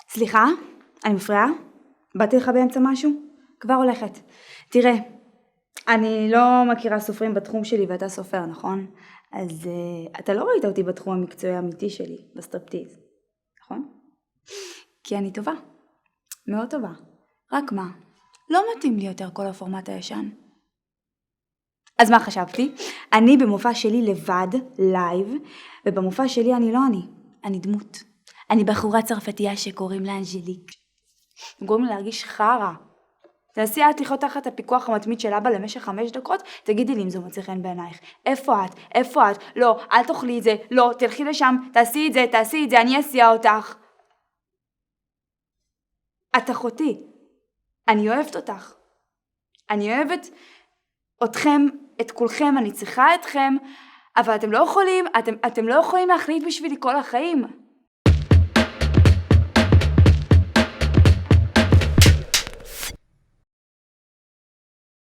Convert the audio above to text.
סליחה, אני מפריעה? באתי לך באמצע משהו? כבר הולכת. תראה, אני לא מכירה סופרים בתחום שלי ואתה סופר, נכון? אז אתה לא ראית אותי בתחום המקצועי האמיתי שלי, בסטרפטיז, נכון? כי אני טובה, מאוד טובה. רק מה? לא מתאים לי יותר כל הפורמט הישן. אז מה חשבתי? אני במופע שלי לבד, לייב, ובמופע שלי אני לא אני דמות. אני בחורה צרפתייה שקוראים לה אנג'ליק. הם גורמים להרגיש חרא. תעשי את לחיות תחת הפיקוח המתמיד של אבא למשך 5 דקות, תגידי לי אם זו מוצא חן בעינייך. איפה את? איפה את? לא, אל תאכלי את זה, לא, תלכי לשם, תעשי את זה, אני אסיע אותך. את אחותי. אני אוהבת אותך. אני אוהבת אתכם, את כולכם, אני צריכה אתכם, אבל אתם לא יכולים להחליט בשבילי כל החיים.